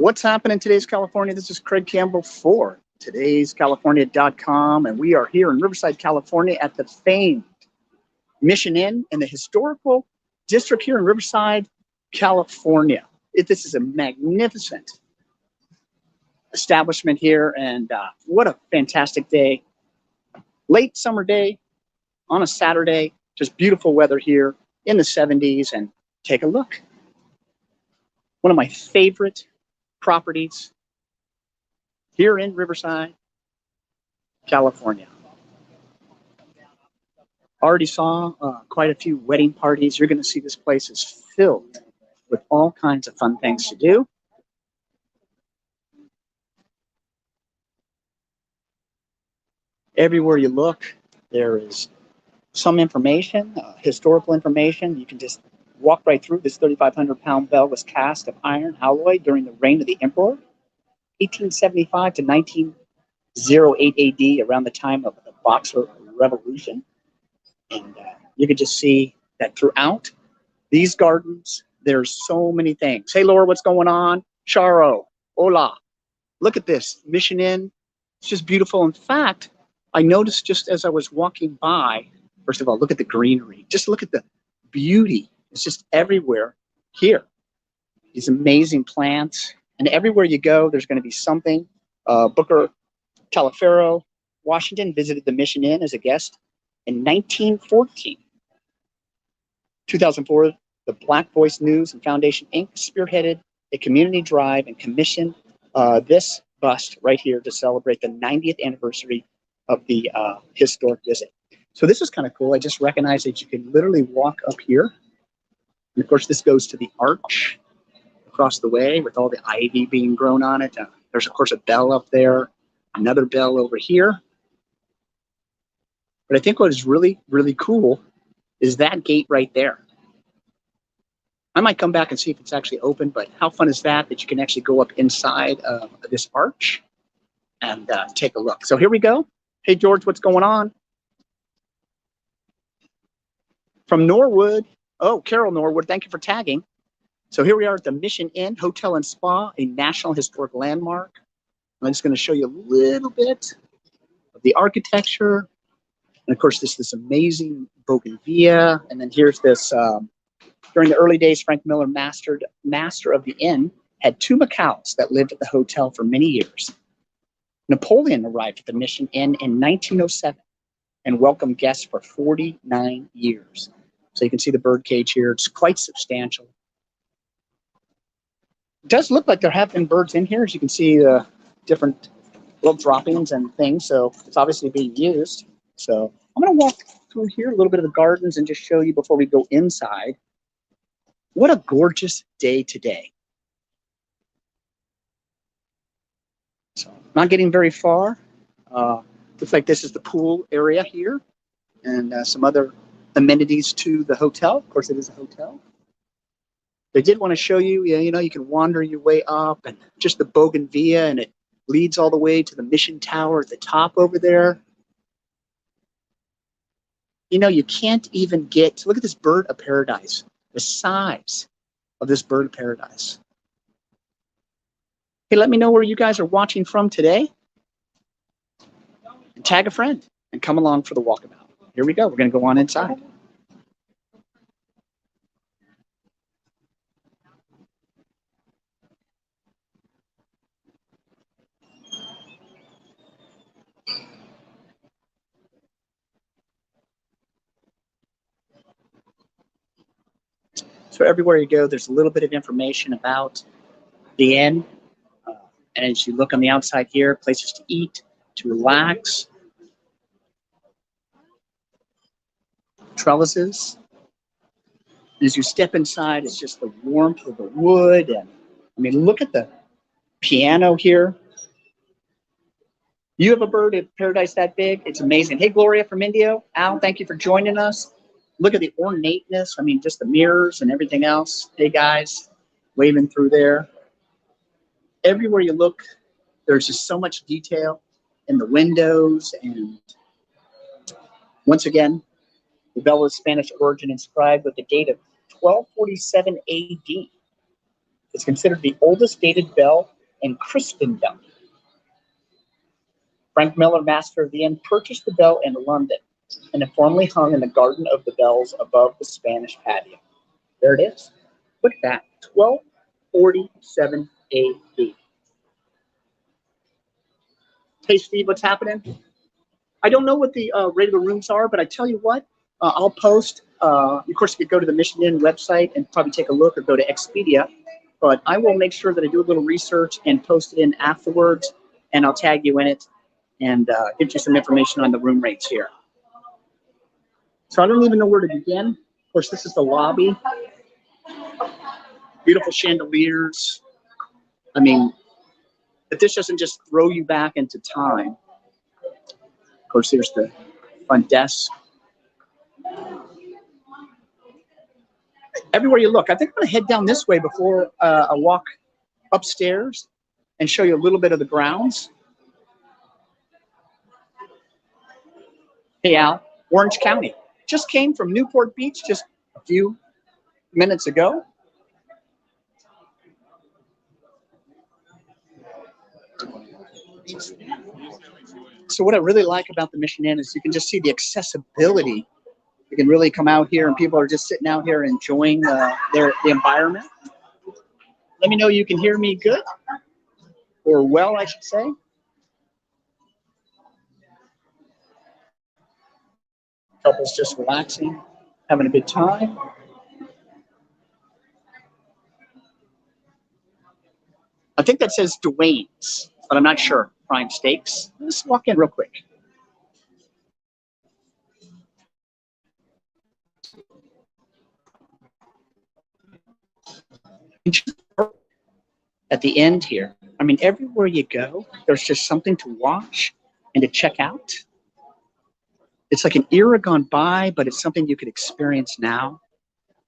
What's happening in today's California? This is Craige Campbell for todayscalifornia.com, and we are here in Riverside, California at the famed Mission Inn in the historical district here in Riverside, California. This is a magnificent establishment here, and what a fantastic day. Late summer day on a Saturday, just beautiful weather here in the 70s, and take a look. One of my favorite properties here in Riverside, California. Already saw quite a few wedding parties. You're going to see this place is filled with all kinds of fun things to do. Everywhere you look, there is some information, historical information. You can just walk right through. This 3,500-pound bell was cast of iron alloy during the reign of the emperor, 1875 to 1908 AD, around the time of the Boxer Revolution. And you could just see that throughout these gardens, there's so many things. Hey, Laura, what's going on? Charo, hola. Look at this, Mission Inn. It's just beautiful. In fact, I noticed just as I was walking by, first of all, look at the greenery. Just look at the beauty. It's just everywhere here. These amazing plants. And everywhere you go, there's going to be something. Booker Taliaferro, Washington, visited the Mission Inn as a guest in 1914. 2004, the Black Voice News and Foundation, Inc. spearheaded a community drive and commissioned this bust right here to celebrate the 90th anniversary of the historic visit. So this is kind of cool. I just recognized that you can literally walk up here. And of course, this goes to the arch across the way with all the ivy being grown on it. There's, of course, a bell up there, another bell over here. But I think what is really, really cool is that gate right there. I might come back and see if it's actually open, but how fun is that you can actually go up inside of this arch and take a look. So here we go. Hey, George, what's going on? From Norwood. Oh, Carol Norwood, thank you for tagging. So here we are at the Mission Inn Hotel and Spa, a National Historic Landmark. I'm just going to show you a little bit of the architecture. And of course, this amazing bougainvillea. And then here's this, during the early days, Frank Miller, master of the inn, had two macaws that lived at the hotel for many years. Napoleon arrived at the Mission Inn in 1907 and welcomed guests for 49 years. So you can see the bird cage here. It's quite substantial. It does look like there have been birds in here. As you can see, the different little droppings and things. So it's obviously being used. So I'm going to walk through here a little bit of the gardens and just show you before we go inside. What a gorgeous day today. So not getting very far. Looks like this is the pool area here and some other amenities to the hotel. Of course, it is a hotel. They did want to show you, you know, you can wander your way up and just the bougainvillea, and it leads all the way to the Mission Tower at the top over there. You know, you can't even get, look at this bird of paradise, the size of this bird of paradise. Hey, let me know where you guys are watching from today. And tag a friend and come along for the walkabout. Here we go. We're going to go on inside. So everywhere you go, there's a little bit of information about the inn. And as you look on the outside here, places to eat, to relax. Trellises. As you step inside, it's just the warmth of the wood. And I mean, look at the piano here. You have a bird of paradise that big? It's amazing. Hey, Gloria from Indio. Al, thank you for joining us. Look at the ornateness. I mean, just the mirrors and everything else. Hey, guys, waving through there. Everywhere you look, there's just so much detail in the windows. And once again, the bell is Spanish origin, inscribed with the date of 1247 AD. It's considered the oldest dated bell in Christendom. Frank Miller, master of the inn, purchased the bell in London and it formerly hung in the Garden of the Bells above the Spanish patio. There it is. Look at that, 1247 AD. Hey, Steve, what's happening? I don't know what the regular rooms are, but I tell you what, I'll post. Of course, you could go to the Mission Inn website and probably take a look or go to Expedia, but I will make sure that I do a little research and post it in afterwards, and I'll tag you in it and get you some information on the room rates here. So I don't even know where to begin. Of course, this is the lobby. Beautiful chandeliers. I mean, if this doesn't just throw you back into time. Of course, there's the front desk. Everywhere you look, I think I'm going to head down this way before I walk upstairs and show you a little bit of the grounds. Hey, Al, Orange County. Just came from Newport Beach just a few minutes ago. So what I really like about the Mission Inn is you can just see the accessibility. You can really come out here and people are just sitting out here enjoying the environment. Let me know you can hear me good or well, I should say. Couples just relaxing, having a good time. I think that says Dwayne's, but I'm not sure. Prime Steaks. Let's walk in real quick. At the end here, I mean, everywhere you go, there's just something to watch and to check out. It's like an era gone by, but it's something you could experience now.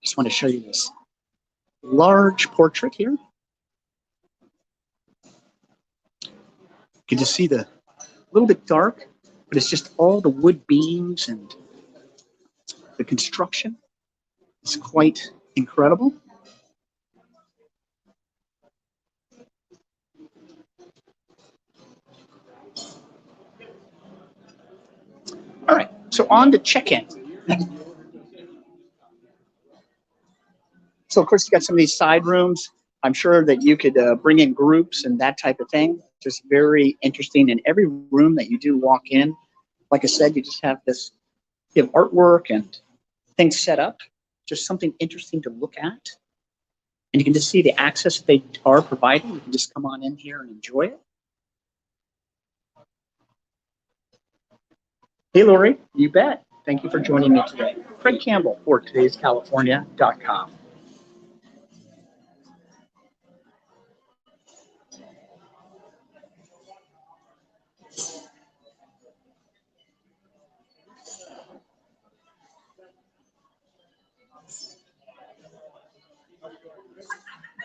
Just want to show you this large portrait here. You can just see a little bit dark, but it's just all the wood beams and the construction. It's quite incredible. All right, so on to check-in. So of course you got some of these side rooms. I'm sure that you could bring in groups and that type of thing. Just very interesting. In every room that you do walk in, like I said, you just have this, you have artwork and things set up. Just something interesting to look at. And you can just see the access they are providing. You can just come on in here and enjoy it. Hey, Lori, you bet. Thank you for joining me today. Craige Campbell for todayscalifornia.com.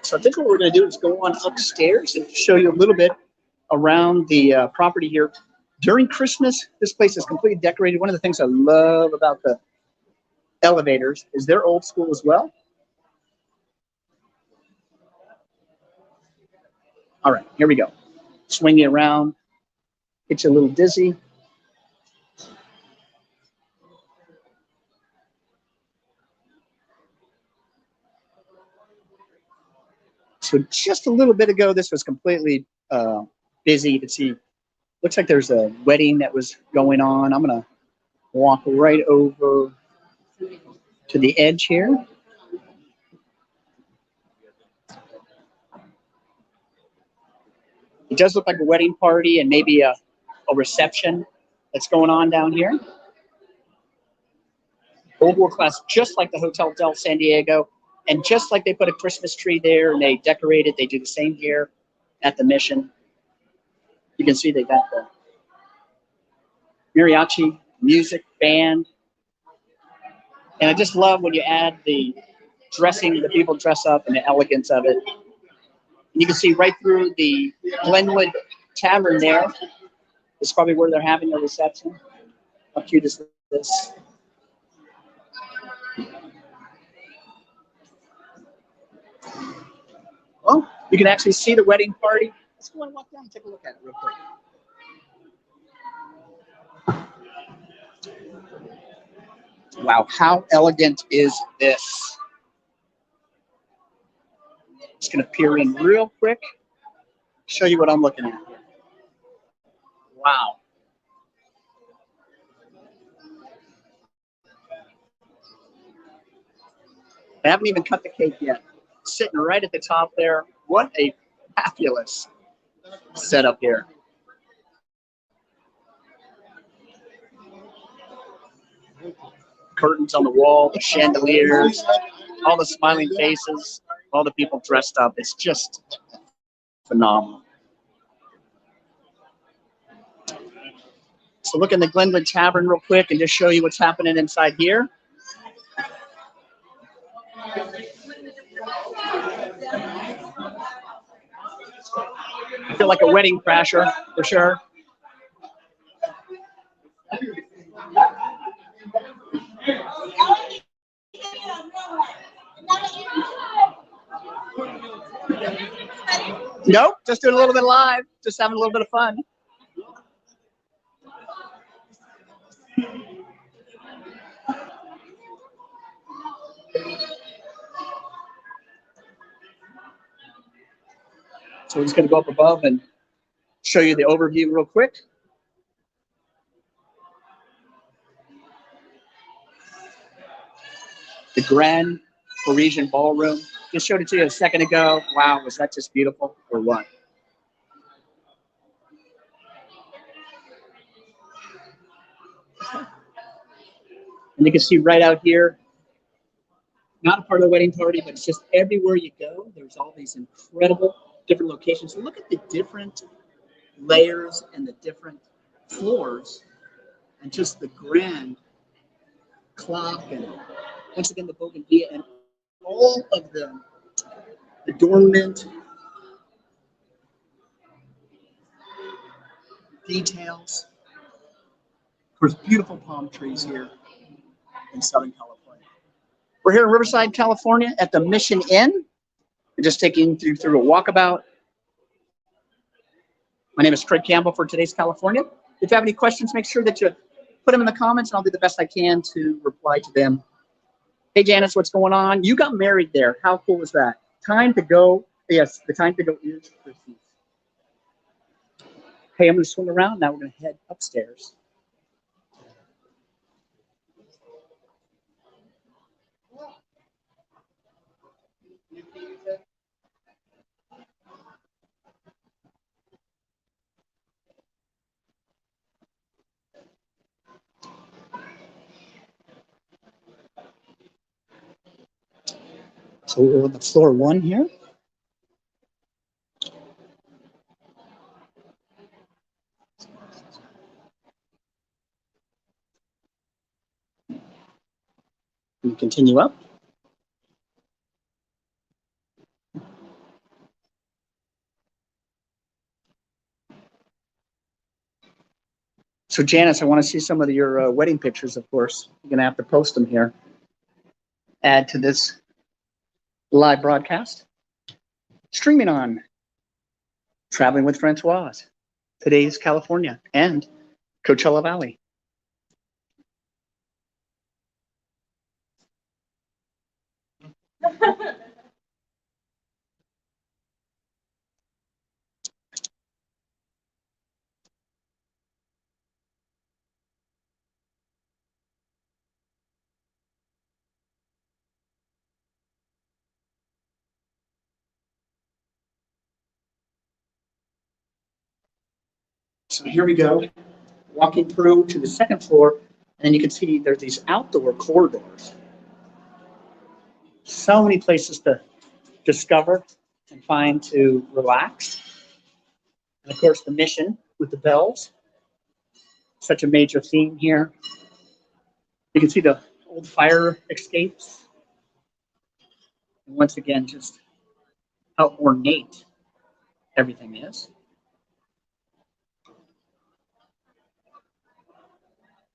So I think what we're going to do is go on upstairs and show you a little bit around the property here. During Christmas, this place is completely decorated. One of the things I love about the elevators is they're old school as well. All right, here we go. Swing you around, get you a little dizzy. So just a little bit ago, this was completely busy. You can see, looks like there's a wedding that was going on. I'm going to walk right over to the edge here. It does look like a wedding party and maybe a reception that's going on down here. Old world class, just like the Hotel Del San Diego. And just like they put a Christmas tree there and they decorate it, they do the same here at the Mission. You can see they got the mariachi, music, band. And I just love when you add the dressing, the people dress up and the elegance of it. And you can see right through the Glenwood Tavern there. This is probably where they're having their reception. How cute is this? Well, you can actually see the wedding party Let's go and walk down and take a look at it real quick. Wow, how elegant is this? Just gonna peer in real quick, show you what I'm looking at here. Wow. I haven't even cut the cake yet. Sitting right at the top there. What a fabulous setup here. Curtains on the wall, the chandeliers, all the smiling faces, all the people dressed up. It's just phenomenal. So look in the Glenwood Tavern real quick and just show you what's happening inside here. I feel like a wedding crasher for sure. Nope, just doing a little bit live, just having a little bit of fun. So we're just going to go up above and show you the overview real quick. The Grand Parisian Ballroom. Just showed it to you a second ago. Wow, was that just beautiful or what? And you can see right out here, not a part of the wedding party, but it's just everywhere you go, there's all these incredible different locations. So look at the different layers and the different floors and just the grand clock and once again the bougainvillea and all of the adornment details. Of course, beautiful palm trees here in Southern California. We're here in Riverside, California at the Mission Inn. We're just taking you through a walkabout. My name is Craige Campbell for Today's California. If you have any questions, make sure that you put them in the comments and I'll do the best I can to reply to them. Hey, Janice, what's going on? You got married there. How cool was that? Time to go. Yes, the time to go is precise. Hey, I'm going to swing around. Now we're going to head upstairs. So we're on the floor one here. And continue up. So Janice, I want to see some of your wedding pictures, of course. You're going to have to post them here. Add to this live broadcast. Streaming on Traveling with Francoise, Today's California, and Coachella Valley. So here we go, walking through to the second floor, and then you can see there's these outdoor corridors. So many places to discover and find to relax. And of course, the Mission with the bells. Such a major theme here. You can see the old fire escapes. And once again, just how ornate everything is.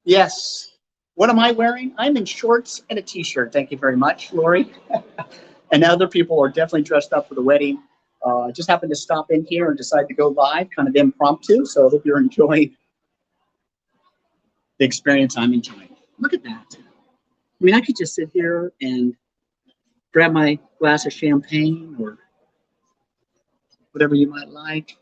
Yes. What am I wearing? I'm in shorts and a t-shirt. Thank you very much, Lori. And other people are definitely dressed up for the wedding. I just happened to stop in here and decide to go live, kind of impromptu. So I hope you're enjoying the experience I'm enjoying. Look at that. I mean, I could just sit here and grab my glass of champagne or whatever you might like.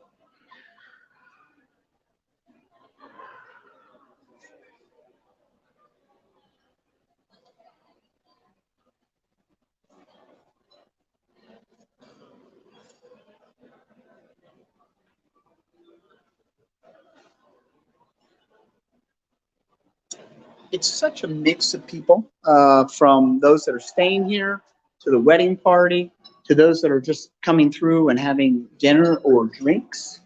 It's such a mix of people, from those that are staying here to the wedding party to those that are just coming through and having dinner or drinks.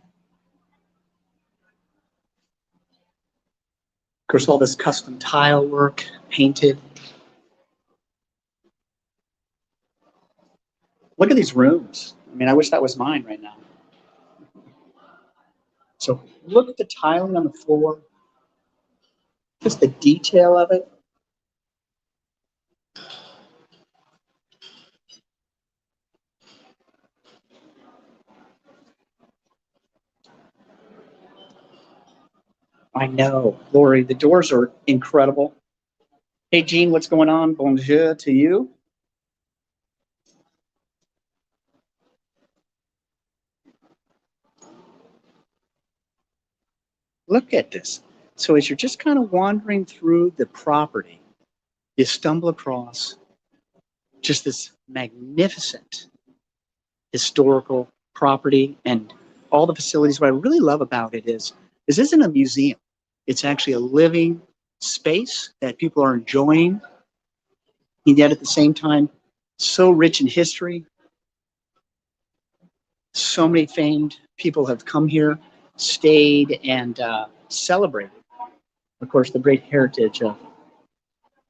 Of course, all this custom tile work, painted. Look at these rooms. I mean, I wish that was mine right now. So look at the tiling on the floor, just the detail of it. I know, Lori, the doors are incredible. Hey, Jean, what's going on? Bonjour to you. Look at this. So as you're just kind of wandering through the property, you stumble across just this magnificent historical property and all the facilities. What I really love about it is this isn't a museum. It's actually a living space that people are enjoying, and yet at the same time, so rich in history. So many famed people have come here, stayed, and celebrated, of course, the great heritage of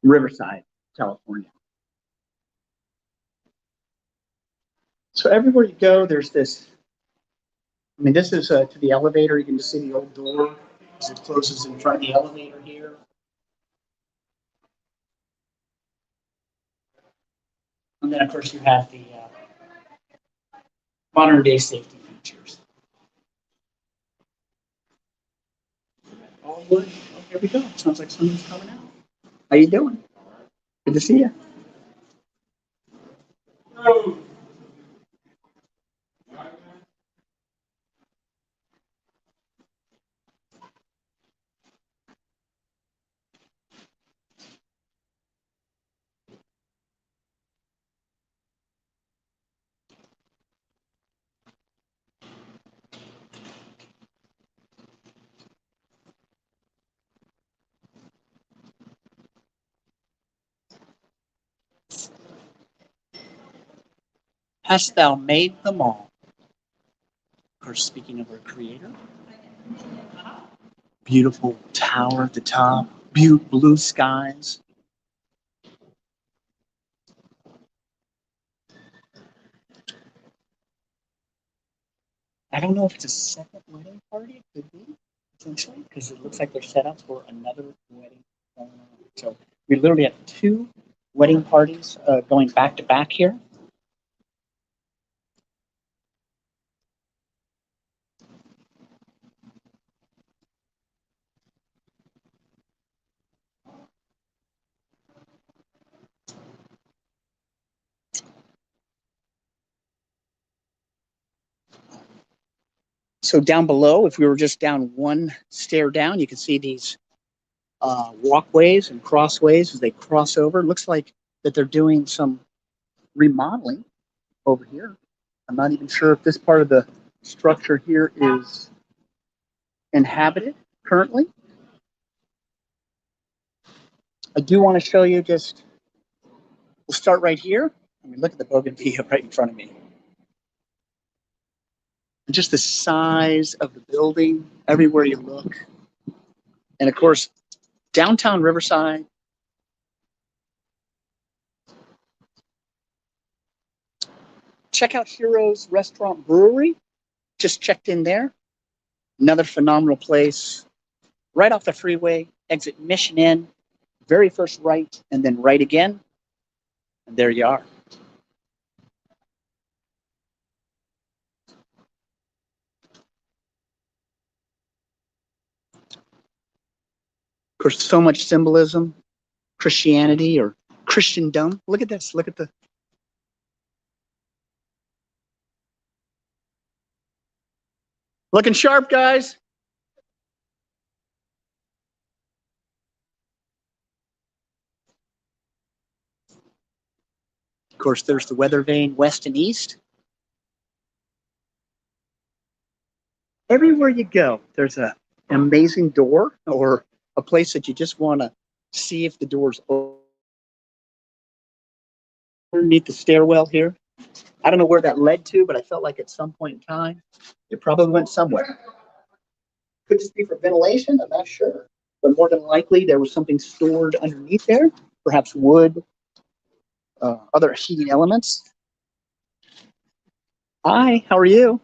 Riverside, California. So everywhere you go, there's this. I mean, this is to the elevator. You can just see the old door as it closes in front of the elevator here. And then, of course, you have the modern day safety features. All wood. Oh, here we go. Sounds like someone's coming out. How you doing? Good to see you. Hast thou made them all? Of course, speaking of our creator. Beautiful tower at the top, blue skies. I don't know if it's a second wedding party. It could be, essentially, because it looks like they're set up for another wedding going on. So we literally have two wedding parties going back to back here. So down below, if we were just down one stair down, you can see these walkways and crossways as they cross over. It looks like that they're doing some remodeling over here. I'm not even sure if this part of the structure here is inhabited currently. I do want to show you just, we'll start right here. I mean, look at the bougainvillea right in front of me. And just the size of the building everywhere you look. And of course, downtown Riverside. Check out Heroes Restaurant Brewery. Just checked in there. Another phenomenal place. Right off the freeway, exit Mission Inn, very first right, and then right again. And there you are. course, so much symbolism, Christianity or Christendom. Look at this. Look at the. Looking sharp, guys. Of course, there's the weather vane west and east. Everywhere you go, there's an amazing door or a place that you just want to see if the door's open. Underneath the stairwell here. I don't know where that led to, but I felt like at some point in time, it probably went somewhere. Could this be for ventilation? I'm not sure. But more than likely, there was something stored underneath there, perhaps wood, other heating elements. Hi, how are you?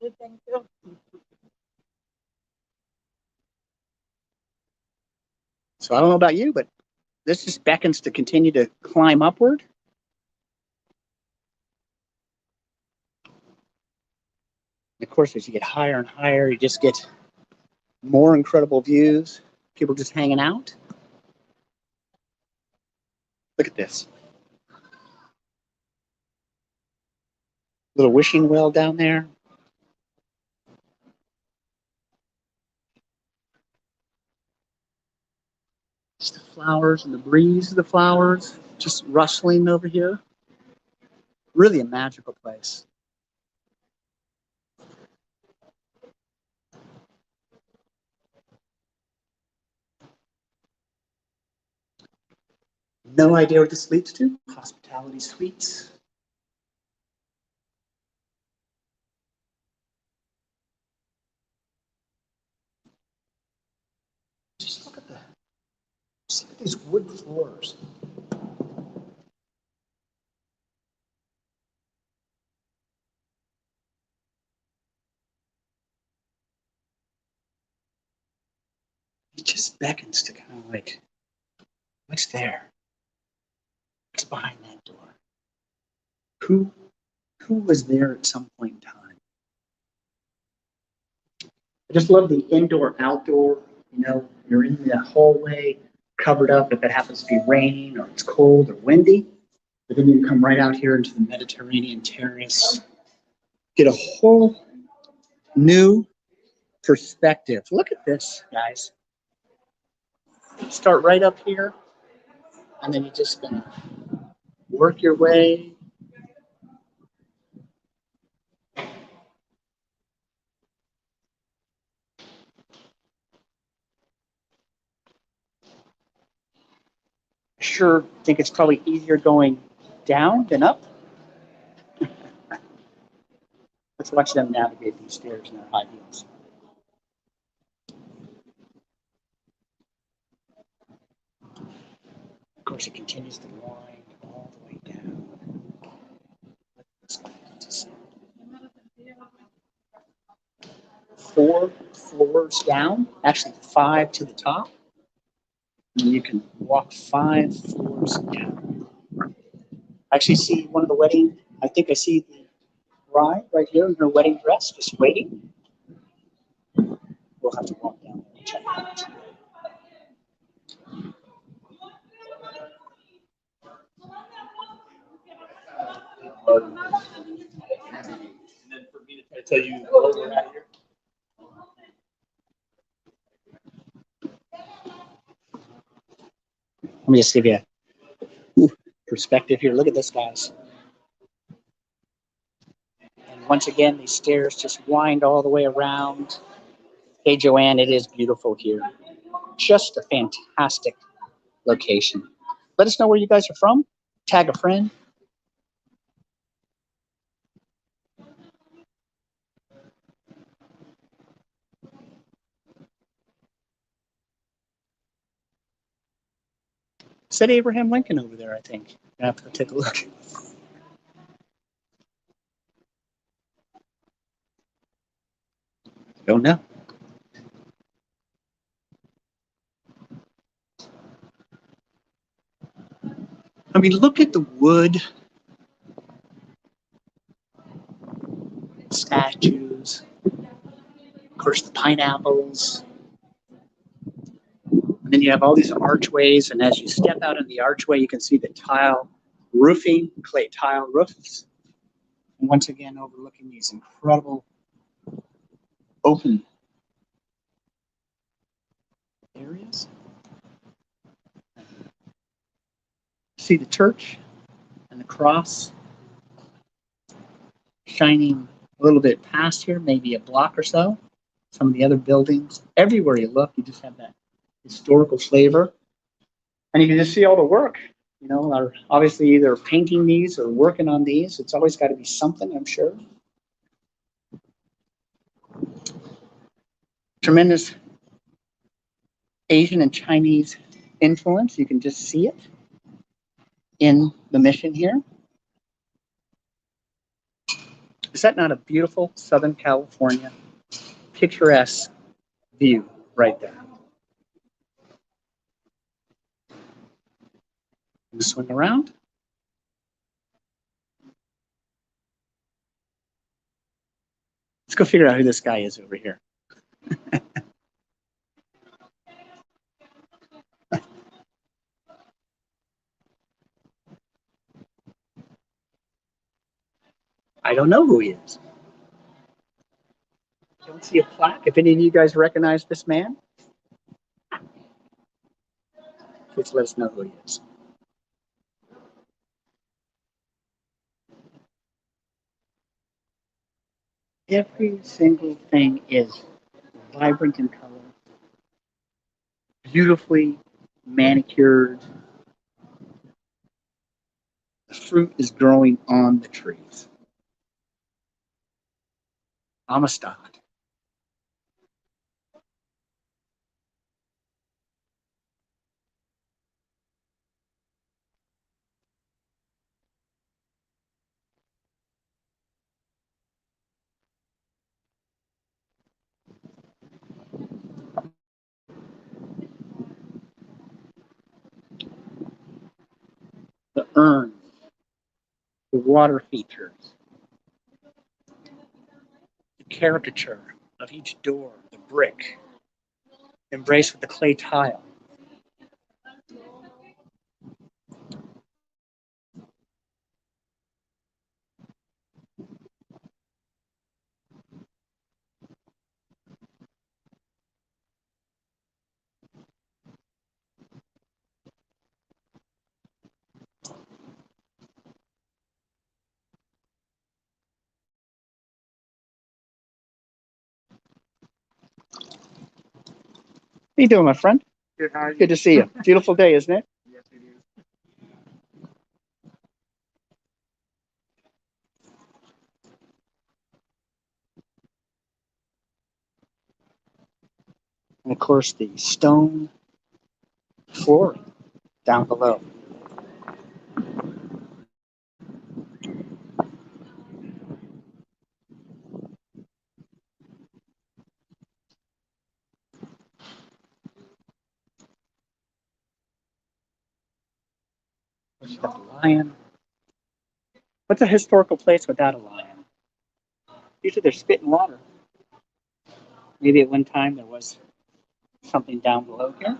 Good, thank you. So I don't know about you, but this just beckons to continue to climb upward. Of course, as you get higher and higher, you just get more incredible views. People just hanging out. Look at this. Little wishing well down there. Just the flowers and the breeze of the flowers just rustling over here. Really a magical place. No idea what this leads to. Hospitality Suites. Just look at these wood floors. It just beckons to kind of like, what's there? What's behind that door? Who was there at some point in time? I just love the indoor outdoor. You know, you're in the hallway, covered up if it happens to be raining or it's cold or windy. But then you come right out here into the Mediterranean terrace, get a whole new perspective. Look at this, guys. Start right up here, and then you just gonna work your way. Sure, think it's probably easier going down than up. Let's watch them navigate these stairs in their high heels. Of course, it continues to wind all the way down. Four floors down, actually 5 to the top. And you can walk 5 floors down. I actually see one of the wedding, I think I see the bride right here in her wedding dress, just waiting. We'll have to walk down there and check it out. And then for me to try to tell you where we're at here. Let me just give you a perspective here. Look at this, guys. And once again, these stairs just wind all the way around. Hey, Joanne, it is beautiful here. Just a fantastic location. Let us know where you guys are from. Tag a friend. Said Abraham Lincoln over there, I think. I have to take a look. Don't know. I mean, look at the wood, statues, of course, the pineapples. And Then you have all these archways, and as you step out in the archway, you can see the tile roofing, clay tile roofs. And once again, overlooking these incredible open areas. See the church and the cross shining a little bit past here, maybe a block or so. Some of the other buildings. Everywhere you look, you just have that historical flavor. And you can just see all the work. You know, are obviously either painting these or working on these. It's always got to be something, I'm sure. Tremendous Asian and Chinese influence. You can just see it in the mission here. Is that not a beautiful Southern California picturesque view right there? Swing around. Let's go figure out who this guy is over here. I don't know who he is. Don't see a plaque. If any of you guys recognize this man, please let us know who he is. Every single thing is vibrant in color, beautifully manicured. The fruit is growing on the trees. Amistad. The urn, the water features, the caricature of each door, the brick, embraced with the clay tile. How you doing, my friend? Good, how are you? Good to see you. Beautiful day, isn't it? Yes, it is. And of course, the stone flooring down below. There's the lion. What's a historical place without a lion? Usually there's spit and water. Maybe at one time there was something down below here.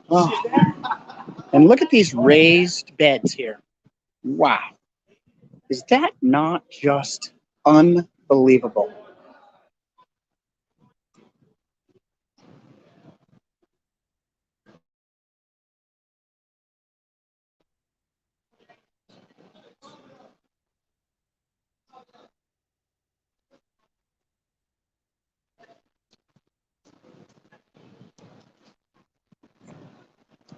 Oh. And look at these raised beds here. Wow. Is that not just unbelievable?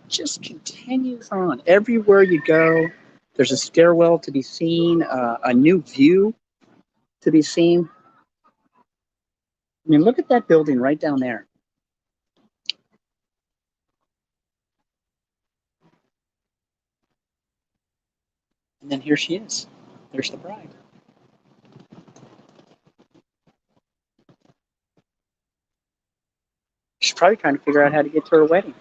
Just continues on. Everywhere you go, there's a stairwell to be seen, a new view to be seen. I mean, look at that building right down there. And then here she is. There's the bride. She's probably trying to figure out how to get to her wedding.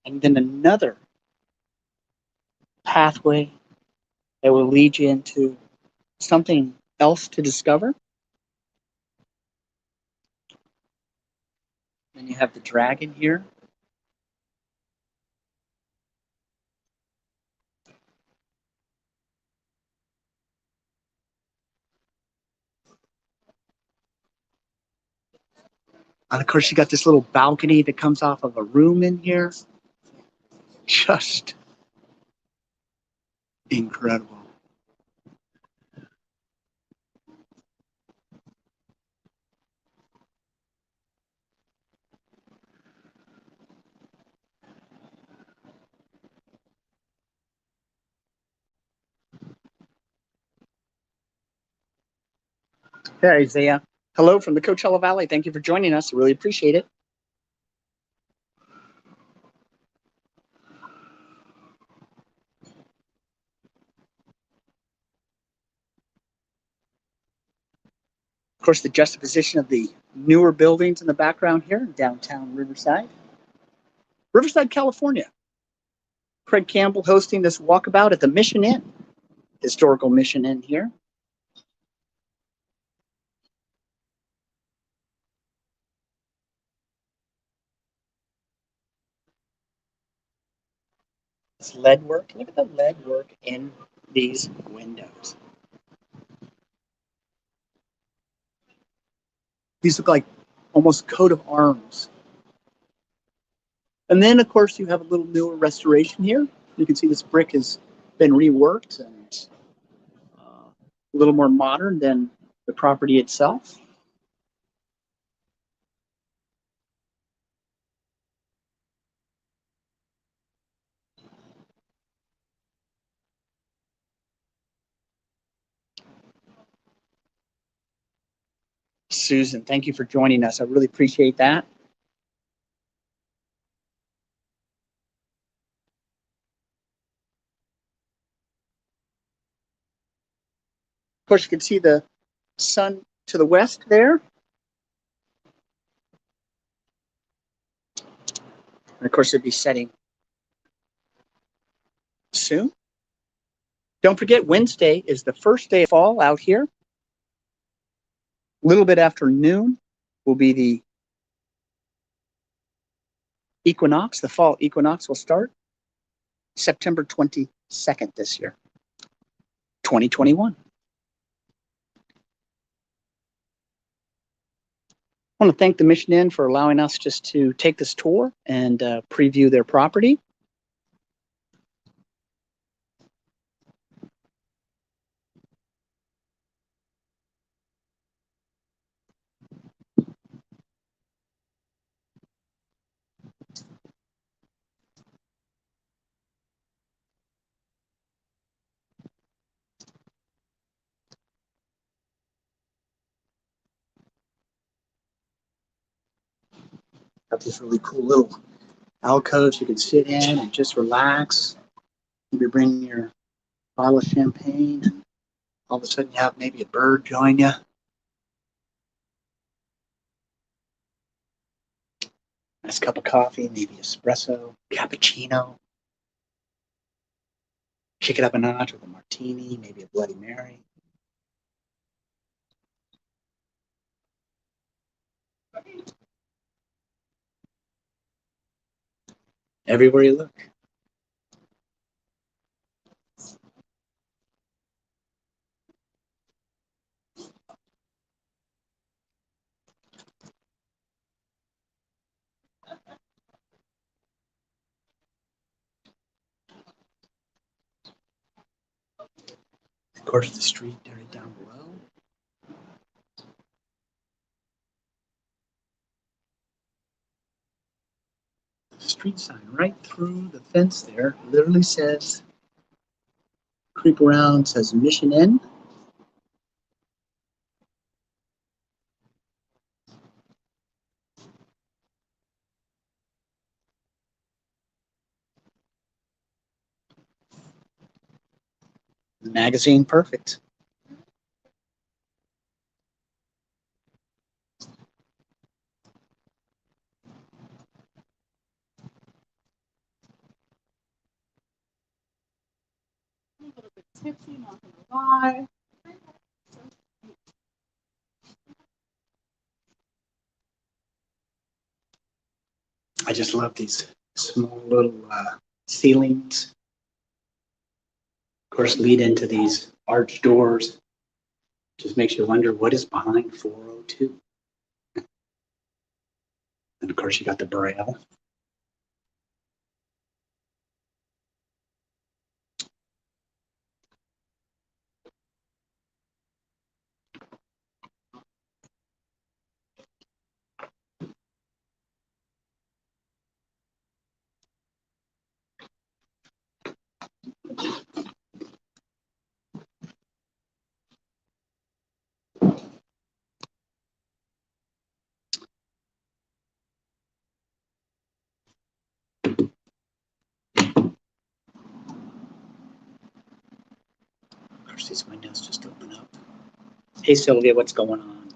and then another pathway that will lead you into something else to discover. Then you have the dragon here. And of course, you got this little balcony that comes off of a room in here. Just incredible. Hey, Isaiah. Hello from the Coachella Valley. Thank you for joining us. I really appreciate it. Of course, the juxtaposition of the newer buildings in the background here, downtown Riverside. Riverside, California. Craige Campbell hosting this walkabout at the Mission Inn, historical Mission Inn here. It's lead work. Look at the lead work in these windows. These look like almost coat of arms. And then, of course, you have a little newer restoration here. You can see this brick has been reworked and a little more modern than the property itself. Susan, thank you for joining us. I really appreciate that. Of course, you can see the sun to the west there. And of course, it'll be setting soon. Don't forget, Wednesday is the first day of fall out here. A little bit after noon will be the equinox. The fall equinox will start September 22nd this year, 2021. I want to thank the Mission Inn for allowing us just to take this tour and preview their property. Got these really cool little alcoves you can sit in and just relax. Maybe bring your bottle of champagne, and all of a sudden you have maybe a bird join you. Nice cup of coffee, maybe espresso, cappuccino. Shake it up a notch with a martini, maybe a Bloody Mary. Everywhere you look. Of course, the street right down below. The street sign right through the fence there literally says, creep around, says Mission Inn. The magazine, perfect. tipsy, not gonna lie. I just love these small little ceilings. Of course, lead into these arch doors. Just makes you wonder what is behind 402. And of course, you got the Braille. Of course, these windows just open up. Hey, Sylvia, what's going on?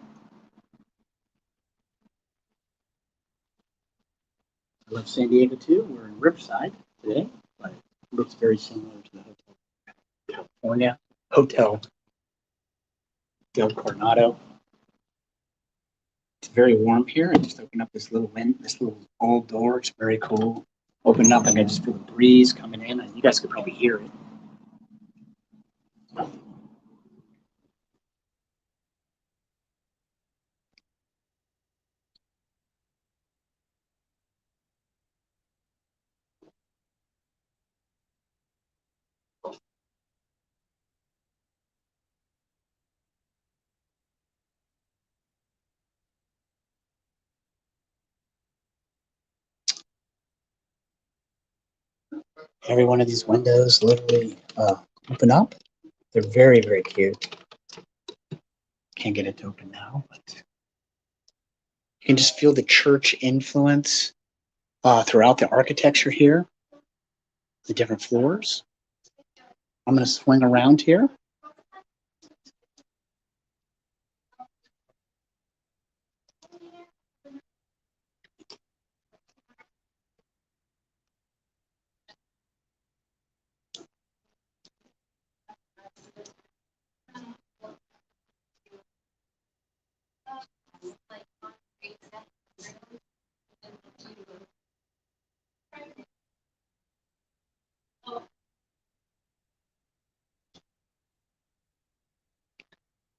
I love San Diego too. We're in Riverside today, but it looks very similar to the Hotel California Hotel Del Coronado. It's very warm here. I just opened up this little old door. It's very cool. Open it up, and I just feel the breeze coming in, and you guys could probably hear it. Every one of these windows literally open up. They're very, very cute. Can't get it to open now, but you can just feel the church influence throughout the architecture here, the different floors. I'm going to swing around here.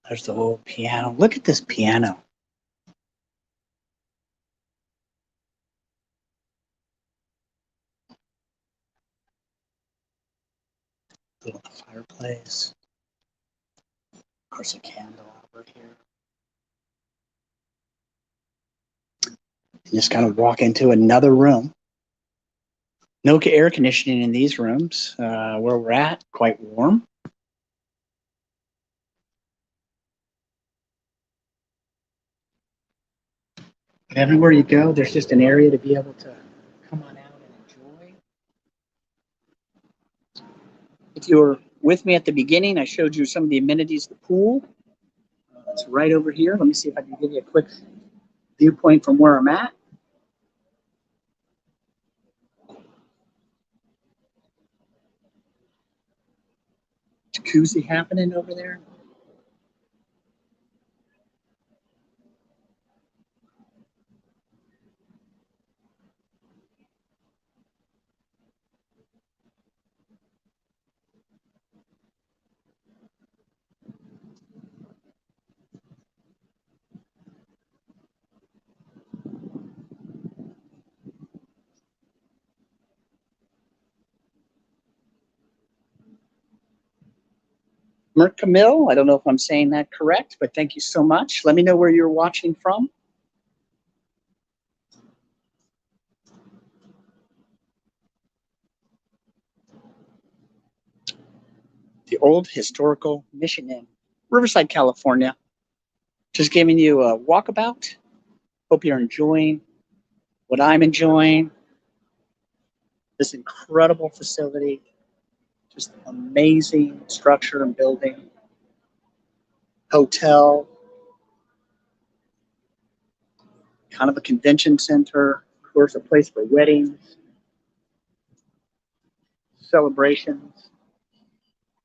There's the old piano. Look at this piano. Little fireplace. Of course, a candle over here. And just kind of walk into another room. No air conditioning in these rooms. Where we're at, quite warm. But everywhere you go, there's just an area to be able to come on out and enjoy. If you were with me at the beginning, I showed you some of the amenities of the pool. It's right over here. Let me see if I can give you a quick viewpoint from where I'm at. Jacuzzi happening over there. Merc Camille, I don't know if I'm saying that correct, but thank you so much. Let me know where you're watching from. The old historical Mission Inn, Riverside, California. Just giving you a walkabout. Hope you're enjoying what I'm enjoying. This incredible facility, just amazing structure and building. Hotel, kind of a convention center, of course, a place for weddings, celebrations.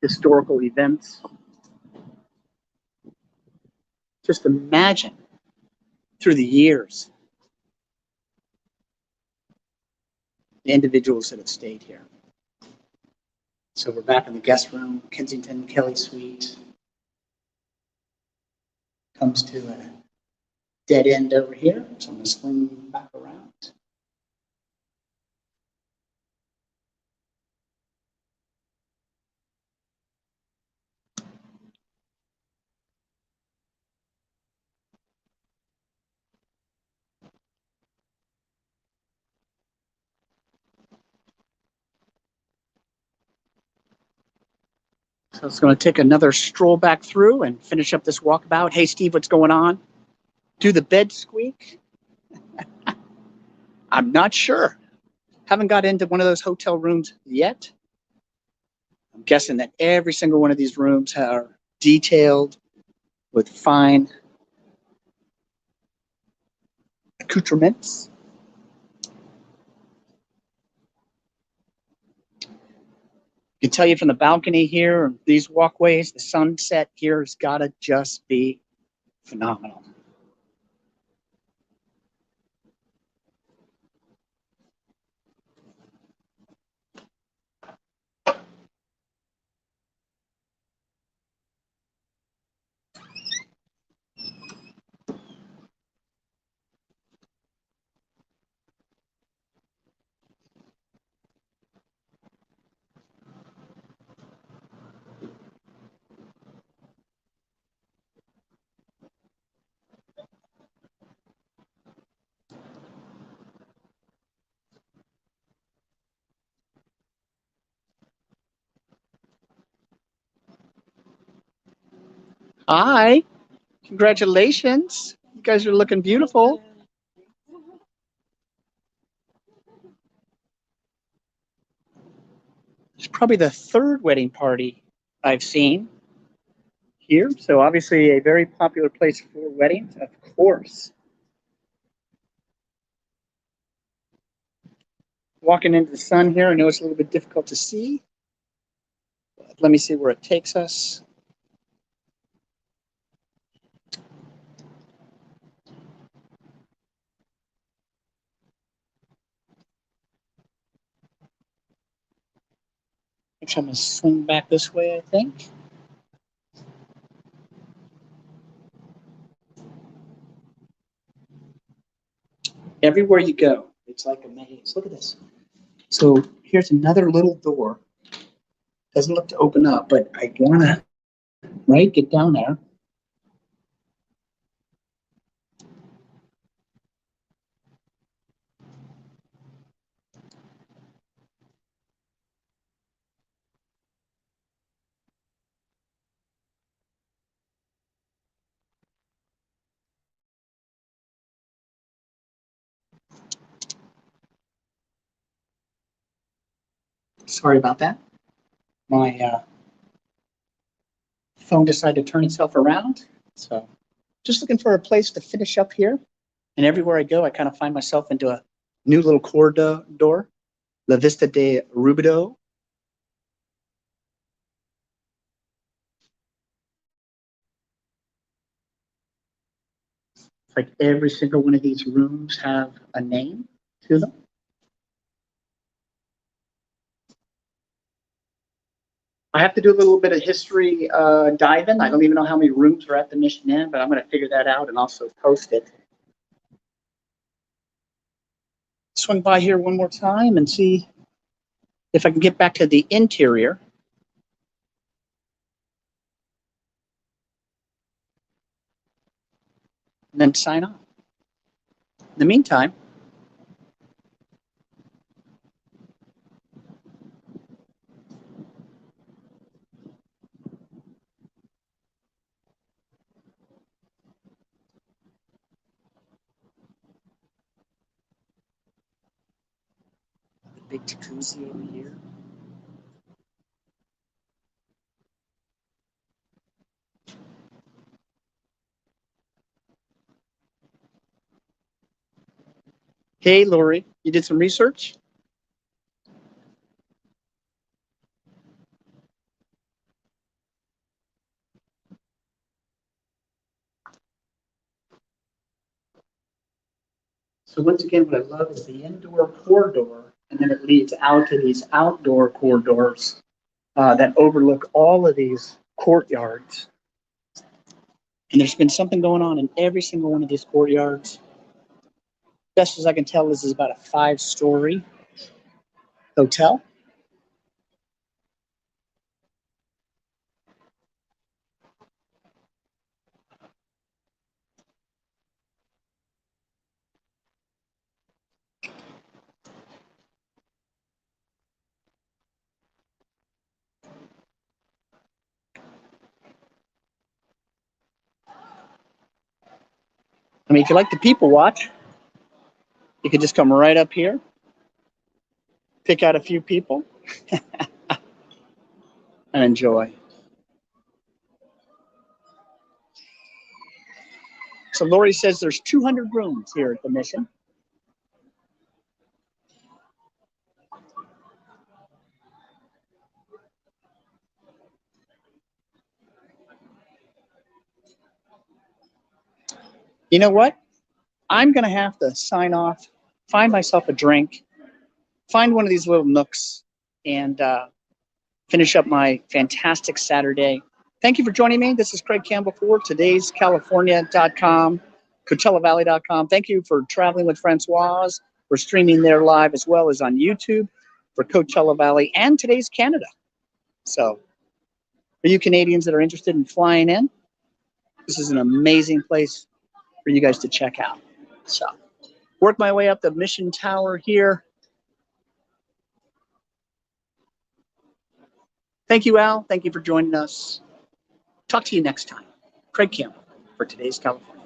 historical events. Just imagine through the years the individuals that have stayed here. So we're back in the guest room, Kensington Kelly Suite. Comes to a dead end over here, so I'm going to swing back around. So it's going to take another stroll back through and finish up this walkabout. Hey, Steve, what's going on? Do the bed squeak? I'm not sure. Haven't got into one of those hotel rooms yet. I'm guessing that every single one of these rooms are detailed with fine accoutrements. I can tell you from the balcony here, these walkways, the sunset here has got to just be phenomenal. Hi, congratulations. You guys are looking beautiful. It's probably the third wedding party I've seen here. So obviously a very popular place for weddings, of course. Walking into the sun here, I know it's a little bit difficult to see. But let me see where it takes us. Actually, I'm going to swing back this way, I think. Everywhere you go, it's like a maze. Look at this. So here's another little door. Doesn't look to open up, but I want to, right, get down there. Sorry about that. My phone decided to turn itself around. So just looking for a place to finish up here. And everywhere I go, I kind of find myself into a new little corridor, La Vista de Rubido. It's like every single one of these rooms have a name to them. I have to do a little bit of history diving. I don't even know how many rooms are at the Mission Inn, but I'm going to figure that out and also post it. Swing by here one more time and see if I can get back to the interior. And then sign off. In the meantime, the big jacuzzi over here. Hey, Lori, you did some research? So once again, what I love is the indoor corridor, and then it leads out to these outdoor corridors that overlook all of these courtyards. And there's been something going on in every single one of these courtyards. Best as I can tell, this is about a 5-story hotel. I mean, if you like to people watch, you could just come right up here, pick out a few people, and enjoy. So Lori says there's 200 rooms here at the Mission. You know what? I'm going to have to sign off, find myself a drink, find one of these little nooks, and finish up my fantastic Saturday. Thank you for joining me. This is Craige Campbell for today'scalifornia.com, CoachellaValley.com. Thank you for traveling with Francoise. We're streaming there live as well as on YouTube for Coachella Valley and Today's Canada. So for you Canadians that are interested in flying in, this is an amazing place for you guys to check out. So work my way up the Mission Tower here. Thank you, Al. Thank you for joining us. Talk to you next time. Craige Campbell for Today's California.